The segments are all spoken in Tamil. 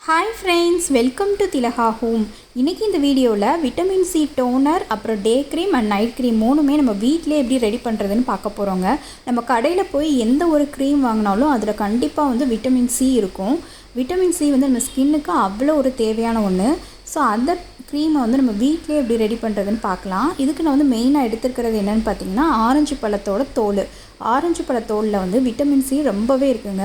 Hi friends, welcome to Tilaha Home. இன்னைக்கு இந்த வீடியோல விட்டமின் சி டோனர் அப்புறம் day cream and night cream மூணுமே நம்ம வீட்லயே எப்படி ரெடி பண்றதுன்னு பார்க்க போறோங்க. நம்ம கடையில போய் எந்த ஒரு க்ரீம் வாங்குனாலும் அதுல கண்டிப்பா விட்டமின் சி இருக்கும். விட்டமின் சி நம்ம ஸ்கின்னுக்கு அவ்வளவு ஒரு தேவையான ஒன்று. ஸோ அந்த க்ரீமை நம்ம வீட்லயே எப்படி ரெடி பண்ணுறதுன்னு பார்க்கலாம். இதுக்கு நான் மெயினாக எடுத்துருக்கிறது என்னென்னு பார்த்தீங்கன்னா ஆரஞ்சு பழத்தோட தோல். ஆரஞ்சு பழத்தோலில் விட்டமின் சி ரொம்பவே இருக்குங்க.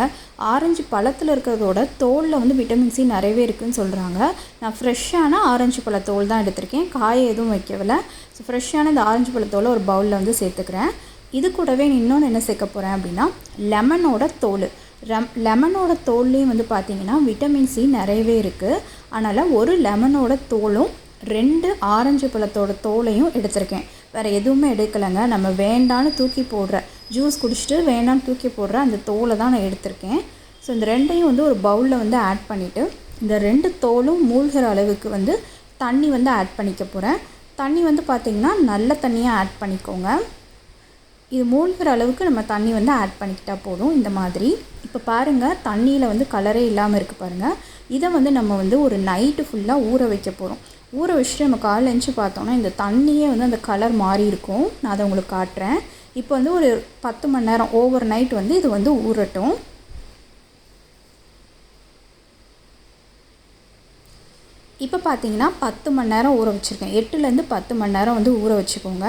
ஆரஞ்சு பழத்தில் இருக்கிறதோட தோலில் விட்டமின் சி நிறையவே இருக்குதுன்னு சொல்கிறாங்க. நான் ஃப்ரெஷ்ஷான ஆரஞ்சு பழத்தோல் தான் எடுத்திருக்கேன், காய எதுவும் வைக்கவில்லை. ஸோ ஃப்ரெஷ்ஷான இந்த ஆரஞ்சு பழத்தோலை ஒரு பவுலில் சேர்த்துக்கிறேன். இது கூடவே இன்னொன்று என்ன சேர்க்க போகிறேன் அப்படின்னா லெமனோட தோல். லெமனோட தோல்லையும் பார்த்தீங்கன்னா விட்டமின் சி நிறையவே இருக்குது. அதனால் ஒரு லெமனோட தோலும் 2 ஆரஞ்சு பழத்தோட தோலையும் எடுத்திருக்கேன். வேறு எதுவுமே எடுக்கலைங்க. நம்ம வேண்டான்னு தூக்கி போடுற ஜூஸ் குடிச்சிட்டு வேண்டான்னு தூக்கி போடுற அந்த தோலை தான் நான் எடுத்திருக்கேன். ஸோ இந்த ரெண்டையும் ஒரு பவுலில் ஆட் பண்ணிவிட்டு இந்த 2 தோலும் மூழ்கிற அளவுக்கு தண்ணி ஆட் பண்ணிக்க போகிறேன். தண்ணி பார்த்திங்கன்னா நல்ல தண்ணியாக ஆட் பண்ணிக்கோங்க. இது மூழ்கிற அளவுக்கு நம்ம தண்ணி ஆட் பண்ணிக்கிட்டால் போதும். இந்த மாதிரி இப்போ பாருங்கள், தண்ணியில் கலரே இல்லாமல் இருக்குது பாருங்கள். இதை நம்ம ஒரு நைட்டு ஃபுல்லாக ஊற வைக்க போகிறோம். ஊற வச்சுட்டு நம்ம காலைல எழுந்துச்சி பார்த்தோன்னா இந்த தண்ணியே அந்த கலர் மாறி இருக்கும். நான் அதை உங்களுக்கு காட்டுறேன். இப்போ ஒரு 10 மணி நேரம் ஓவர் நைட் இது ஊறட்டும். இப்போ பார்த்தீங்கன்னா 10 மணி நேரம் ஊற வச்சுருக்கேன். 8லேருந்து 10 மணி நேரம் ஊற வச்சுக்கோங்க.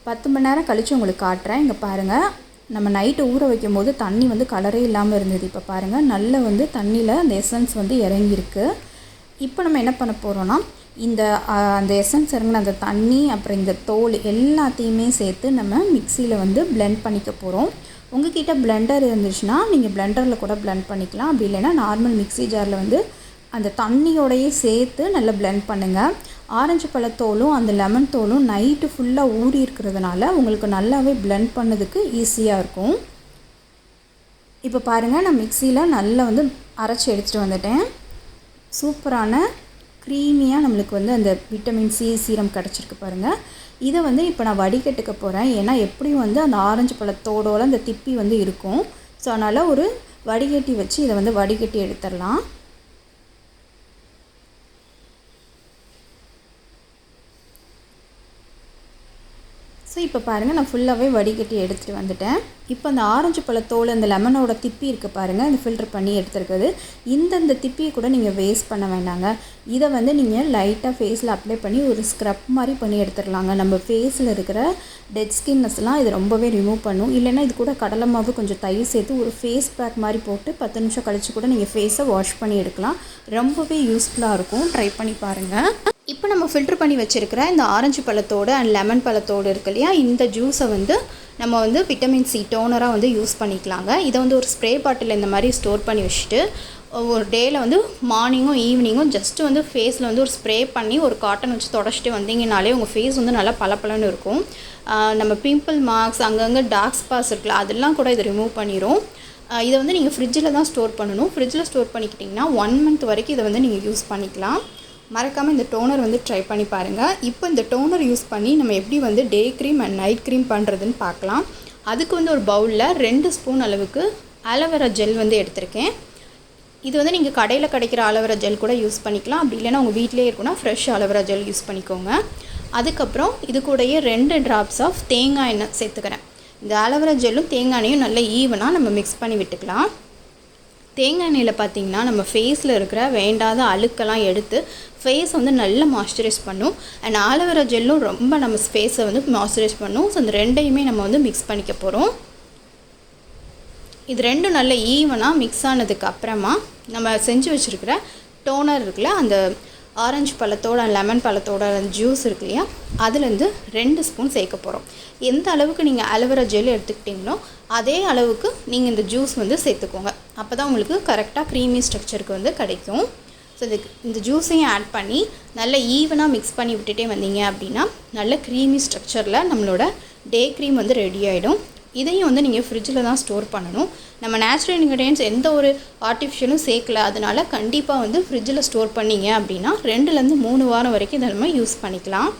10 மணி நேரம் கழித்து உங்களுக்கு காட்டுறேன். இங்கே பாருங்கள், நம்ம நைட்டு ஊற வைக்கும் போது தண்ணி கலரே இல்லாமல் இருந்தது. இப்போ பாருங்கள், நல்ல தண்ணியில் அந்த எசன்ஸ் இறங்கியிருக்கு. இப்போ நம்ம என்ன பண்ண போகிறோன்னா அந்த எசன்ஸ் இறங்கின அந்த தண்ணி அப்புறம் இந்த தோல் எல்லாத்தையுமே சேர்த்து நம்ம மிக்சியில் பிளெண்ட் பண்ணிக்க போகிறோம். உங்கள்கிட்ட பிளெண்டர் இருந்துச்சுன்னா நீங்கள் பிளெண்டரில் கூட பிளெண்ட் பண்ணிக்கலாம். அப்படி இல்லைன்னா நார்மல் மிக்சி ஜாரில் அந்த தண்ணியோடையே சேர்த்து நல்லா பிளெண்ட் பண்ணுங்கள். ஆரஞ்சு பழத்தோலும் அந்த லெமன் தோலும் நைட்டு ஃபுல்லாக ஊறி இருக்கிறதுனால உங்களுக்கு நல்லாவே பிளெண்ட் பண்ணதுக்கு ஈஸியாக இருக்கும். இப்போ பாருங்கள், நான் மிக்சியில் நல்லா அரைச்சி எடுத்துகிட்டு வந்துட்டேன். சூப்பரான க்ரீமியாக நம்மளுக்கு அந்த விட்டமின் சி சீரம் கிடச்சிருக்கு பாருங்கள். இதை இப்போ நான் வடிகட்டுக்க போகிறேன். ஏன்னா எப்படியும் அந்த ஆரஞ்சு பழத்தோடோட அந்த திப்பி இருக்கும். ஸோ அதனால் ஒரு வடிகட்டி வச்சு இதை வடிகட்டி எடுத்துடலாம். ஸோ இப்போ பாருங்கள், நான் ஃபுல்லாகவே வடிகட்டி எடுத்துகிட்டு வந்துட்டேன். இப்போ அந்த ஆரஞ்சு பழத்தோல் அந்த லெமனோட திப்பி இருக்குது பாருங்கள், இந்த ஃபில்டர் பண்ணி எடுத்துருக்குது. இந்த திப்பியை கூட நீங்கள் வேஸ்ட் பண்ண வேண்டாங்க. இதை நீங்கள் லைட்டாக ஃபேஸில் அப்ளை பண்ணி ஒரு ஸ்க்ரப் மாதிரி பண்ணி எடுத்துடலாங்க. நம்ம ஃபேஸில் இருக்கிற டெட் ஸ்கின்னஸ்லாம் இது ரொம்பவே ரிமூவ் பண்ணும். இல்லைன்னா இது கூட கடலை மாவு கொஞ்சம் தயிர் சேர்த்து ஒரு ஃபேஸ் பேக் மாதிரி போட்டு 10 நிமிஷம் கழித்து கூட நீங்கள் ஃபேஸை வாஷ் பண்ணி எடுக்கலாம். ரொம்பவே யூஸ்ஃபுல்லாக இருக்கும். ட்ரை பண்ணி பாருங்கள். இப்போ நம்ம ஃபில்டர் பண்ணி வச்சுருக்கிற இந்த ஆரஞ்சு பழத்தோடு அண்ட் லெமன் பழத்தோடு இருக்கு இல்லையா, இந்த ஜூஸை நம்ம விட்டமின் சி டோனராக யூஸ் பண்ணிக்கலாங்க. இதை ஒரு ஸ்ப்ரே பாட்டில் இந்த மாதிரி ஸ்டோர் பண்ணி வச்சுட்டு ஒரு டேயில் மார்னிங்கும் ஈவினிங்கும் ஜஸ்ட்டு ஃபேஸில் ஒரு ஸ்ப்ரே பண்ணி ஒரு காட்டன் வச்சு தொடச்சிட்டு வந்தீங்கனாலே உங்கள் ஃபேஸ் நல்லா பளபளன்னு இருக்கும். நம்ம பிம்பிள் மார்க்ஸ் அங்கங்கே டார்க் ஸ்பாட்ஸ் இருக்குல்ல, அதெல்லாம் கூட இதை ரிமூவ் பண்ணிடும். இதை நீங்கள் ஃப்ரிட்ஜில் தான் ஸ்டோர் பண்ணணும். ஃப்ரிட்ஜில் ஸ்டோர் பண்ணிக்கிட்டிங்கன்னா 1 மந்த் வரைக்கும் இதை நீங்கள் யூஸ் பண்ணிக்கலாம். மறக்காமல் இந்த டோனர் ட்ரை பண்ணி பாருங்கள். இப்போ இந்த டோனர் யூஸ் பண்ணி நம்ம எப்படி day cream and night cream பண்ணுறதுன்னு பார்க்கலாம். அதுக்கு ஒரு பவுலில் 2 ஸ்பூன் அளவுக்கு ஆலோவேரா ஜெல் எடுத்திருக்கேன். இது நீங்கள் கடையில் கிடைக்கிற ஆலோவேரா ஜெல் கூட யூஸ் பண்ணிக்கலாம். அப்படி இல்லைன்னா உங்கள் வீட்டிலே இருக்குன்னா ஃப்ரெஷ் ஆலோவேரா ஜெல் யூஸ் பண்ணிக்கோங்க. அதுக்கப்புறம் இது கூடயே 2 ட்ராப்ஸ் ஆஃப் தேங்காய் எண்ணெய் சேர்த்துக்கிறேன். இந்த ஆலோவேரா ஜெல்லும் தேங்காய் எண்ணெயும் நல்லா ஈவனாக நம்ம மிக்ஸ் பண்ணி விட்டுக்கலாம். தேங்காய் எண்ணெயில் பார்த்திங்கன்னா நம்ம ஃபேஸில் இருக்கிற வேண்டாத அழுக்கெல்லாம் எடுத்து ஃபேஸ் நல்லா மாய்ஸ்சரைஸ் பண்ணும். அண்ட் ஆலோவேரா ஜெல்லும் ரொம்ப நம்ம ஃபேஸை மாய்ஸ்சரைஸ் பண்ணும். ஸோ இந்த ரெண்டையுமே நம்ம மிக்ஸ் பண்ணிக்க போகிறோம். இது ரெண்டும் நல்லா ஈவனாக மிக்ஸ் ஆனதுக்கு அப்புறமா நம்ம செஞ்சு வச்சுருக்கிற டோனர் இருக்குல்ல, அந்த ஆரஞ்சு பழத்தோட லெமன் பழத்தோட ஜூஸ் இருக்கு இல்லையா, அதுலேருந்து 2 ஸ்பூன் சேர்க்க போகிறோம். எந்த அளவுக்கு நீங்கள் ஆலோவேரா ஜெல் எடுத்துக்கிட்டிங்களோ அதே அளவுக்கு நீங்கள் இந்த ஜூஸ் சேர்த்துக்கோங்க. அப்போ தான் உங்களுக்கு கரெக்டாக க்ரீமி ஸ்ட்ரக்சருக்கு கிடைக்கும். ஸோ இந்த ஜூஸையும் ஆட் பண்ணி நல்லா ஈவனாக மிக்ஸ் பண்ணி விட்டுட்டே வந்தீங்க அப்படின்னா நல்ல க்ரீமி ஸ்ட்ரக்சரில் நம்மளோட டே க்ரீம் ரெடி ஆகிடும். இதையும் நீங்கள் ஃப்ரிட்ஜில் தான் ஸ்டோர் பண்ணணும். நம்ம நேச்சுரல் இன்க்ரீடியன்ட்ஸ் எந்த ஒரு ஆர்டிஃபிஷியலும் சேர்க்கல. அதனால் கண்டிப்பாக ஃப்ரிட்ஜில் ஸ்டோர் பண்ணிங்க அப்படின்னா 2லேருந்து 3 வாரம் வரைக்கும் இதை நம்ம யூஸ் பண்ணிக்கலாம்.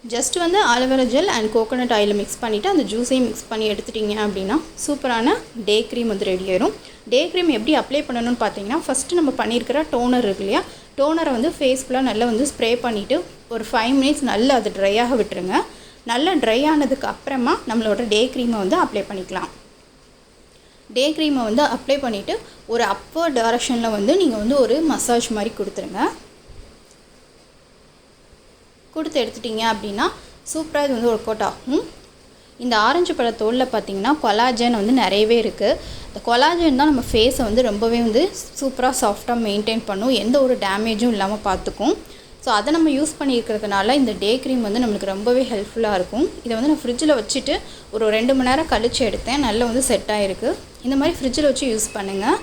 ஜஸ்ட் வந்து aloe vera gel and coconut oil mix பண்ணிவிட்டு அந்த ஜூஸையும் மிக்ஸ் பண்ணி எடுத்துட்டிங்க அப்படின்னா சூப்பரான டே க்ரீம் வந்து ரெடி ஆயிரும். டே க்ரீம் எப்படி அப்ளை பண்ணணும்னு பார்த்தீங்கன்னா, ஃபஸ்ட்டு நம்ம பண்ணியிருக்கிற டோனர் இருக்கு இல்லையா, டோனரை வந்து ஃபேஸ் ஃபுல்லாக நல்லா வந்து ஸ்ப்ரே பண்ணிவிட்டு ஒரு 5 மினிட்ஸ் நல்லா அது ட்ரையாக விட்டுருங்க. நல்லா ட்ரை ஆனதுக்கு அப்புறமா நம்மளோட டே க்ரீமை வந்து அப்ளை பண்ணிக்கலாம். டே க்ரீமை வந்து அப்ளை பண்ணிவிட்டு ஒரு அப்பர் டைரக்ஷனில் வந்து நீங்கள் வந்து ஒரு மசாஜ் மாதிரி கொடுத்துருங்க. கொடுத்து எடுத்துட்டிங்க அப்படின்னா சூப்பராக இது வந்து ஒர்க் அவுட் ஆகும். இந்த ஆரஞ்சு பழ தோலில் பார்த்திங்கன்னா கொலாஜன் வந்து நிறையவே இருக்குது. இந்த கொலாஜன் தான் நம்ம ஃபேஸை வந்து ரொம்பவே வந்து சூப்பராக சாஃப்டாக மெயின்டைன் பண்ணும், எந்த ஒரு டேமேஜும் இல்லாமல் பார்த்துக்கும். ஸோ அதை நம்ம யூஸ் பண்ணியிருக்கிறதுனால இந்த டே க்ரீம் வந்து நம்மளுக்கு ரொம்பவே ஹெல்ப்ஃபுல்லாக இருக்கும். இதை வந்து நான் ஃப்ரிட்ஜில் வச்சுட்டு ஒரு 2 மணி நேரம் கழித்து எடுத்தேன். நல்லா வந்து செட் ஆகிருக்கு. இந்த மாதிரி ஃப்ரிட்ஜில் வச்சு யூஸ் பண்ணுங்கள்.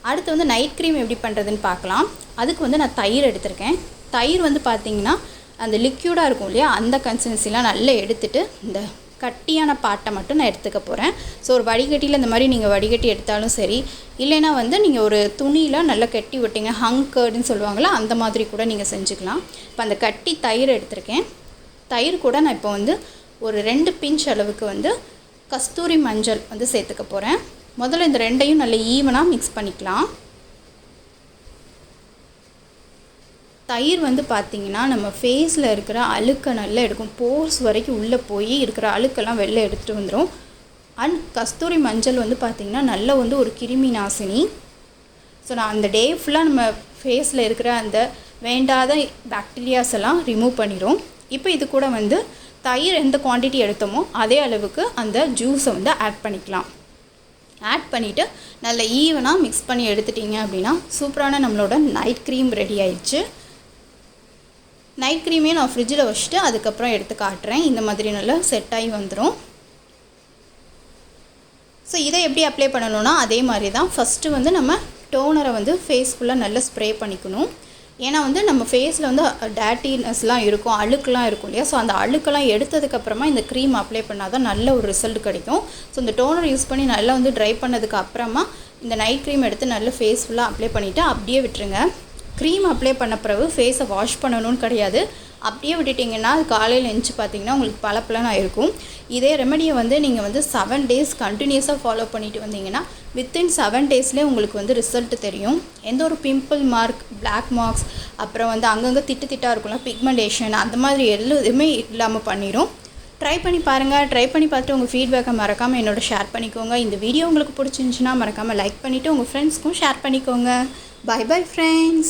அடுத்து வந்து நைட் க்ரீம் எப்படி பண்ணுறதுன்னு பார்க்கலாம். அதுக்கு வந்து நான் தயிர் எடுத்திருக்கேன். தயிர் வந்து பார்த்திங்கன்னா அந்த லிக்யூடாக இருக்கும் இல்லையா, அந்த கன்சிஸ்டன்சிலாம் நல்லா எடுத்துகிட்டு இந்த கட்டியான பாட்டை மட்டும் நான் எடுத்துக்க போகிறேன். ஸோ ஒரு வடிகட்டியில் இந்த மாதிரி நீங்கள் வடிகட்டி எடுத்தாலும் சரி, இல்லைனா வந்து நீங்கள் ஒரு துணியில் நல்லா கட்டி விட்டிங்க, ஹங்கர்டுன்னு சொல்லுவாங்களா, அந்த மாதிரி கூட நீங்கள் செஞ்சுக்கலாம். இப்போ அந்த கட்டி தயிர் எடுத்திருக்கேன். தயிர் கூட நான் இப்போ வந்து ஒரு 2 பிஞ்ச் அளவுக்கு வந்து கஸ்தூரி மஞ்சள் வந்து சேர்த்துக்க போகிறேன். முதல்ல இந்த 2ஐயும் நல்லா ஈவனாக மிக்ஸ் பண்ணிக்கலாம். தயிர் வந்து பார்த்திங்கன்னா நம்ம ஃபேஸில் இருக்கிற அழுக்கை நல்லா எடுக்கும். போர்ஸ் வரைக்கும் உள்ளே போய் இருக்கிற அழுக்கெல்லாம் வெளில எடுத்துகிட்டு வந்துடும். அண்ட் கஸ்தூரி மஞ்சள் வந்து பார்த்திங்கன்னா நல்ல வந்து ஒரு கிருமி நாசினி. ஸோ நான் அந்த டே ஃபுல்லாக நம்ம ஃபேஸில் இருக்கிற அந்த வேண்டாத பாக்டீரியாஸ் எல்லாம் ரிமூவ் பண்ணிடும். இப்போ இது கூட வந்து தயிர் எந்த குவான்டிட்டி எடுத்தோமோ அதே அளவுக்கு அந்த ஜூஸை வந்து ஆட் பண்ணிக்கலாம். ஆட் பண்ணிவிட்டு நல்லா ஈவனாக மிக்ஸ் பண்ணி எடுத்துட்டிங்க அப்படின்னா சூப்பரான நம்மளோட நைட் க்ரீம் ரெடி ஆயிடுச்சு. நைட் க்ரீமே நான் ஃப்ரிட்ஜில் வச்சுட்டு அதுக்கப்புறம் எடுத்து காட்டுறேன். இந்த மாதிரி நல்லா செட் ஆகி வந்துடும். ஸோ இதை எப்படி அப்ளை பண்ணணும்னா அதே மாதிரி தான். ஃபஸ்ட்டு வந்து நம்ம டோனரை வந்து ஃபேஸ் ஃபுல்லாக நல்லா ஸ்ப்ரே பண்ணிக்கணும். ஏன்னா வந்து நம்ம ஃபேஸில் வந்து டேட்டினஸ்லாம் இருக்கும், அழுக்கெலாம் இருக்கும் இல்லையா. ஸோ அந்த அழுக்கெல்லாம் எடுத்ததுக்கப்புறமா இந்த க்ரீம் அப்ளை பண்ணால் தான் நல்ல ஒரு ரிசல்ட் கிடைக்கும். ஸோ இந்த டோனர் யூஸ் பண்ணி நல்லா வந்து ட்ரை பண்ணதுக்கு அப்புறமா இந்த நைட் க்ரீம் எடுத்து நல்லா ஃபேஸ் ஃபுல்லாக அப்ளை பண்ணிவிட்டு அப்படியே விட்டுருங்க. க்ரீம் அப்ளை பண்ண பிறகு ஃபேஸை வாஷ் பண்ணணும்னு கிடையாது. அப்படியே விட்டுட்டிங்கன்னா அது காலையில் எழுந்துச்சு பார்த்திங்கன்னா உங்களுக்கு பளபளன்னு இருக்கும். இதே ரெமெடியை வந்து நீங்கள் வந்து 7 டேஸ் கண்டினியூஸாக ஃபாலோ பண்ணிட்டு வந்தீங்கன்னா வித்தின் 7 டேஸ்லேயே உங்களுக்கு வந்து ரிசல்ட் தெரியும். எந்த ஒரு பிம்பிள் மார்க், பிளாக் மார்க்ஸ், அப்புறம் வந்து அங்கங்கே திட்டாக இருக்கும்ல, பிக்மெண்டேஷன், அந்த மாதிரி எதுவுமே இல்லாமல் பண்ணிடும். ட்ரை பண்ணி பாருங்கள். ட்ரை பண்ணி பார்த்துட்டு உங்கள் ஃபீட்பேக்கை மறக்காமல் என்னோட ஷேர் பண்ணிக்கோங்க. இந்த வீடியோ உங்களுக்கு பிடிச்சிருந்துச்சின்னா மறக்காமல் லைக் பண்ணிவிட்டு உங்கள் ஃப்ரெண்ட்ஸ்க்கும் ஷேர் பண்ணிக்கோங்க. Bye bye friends.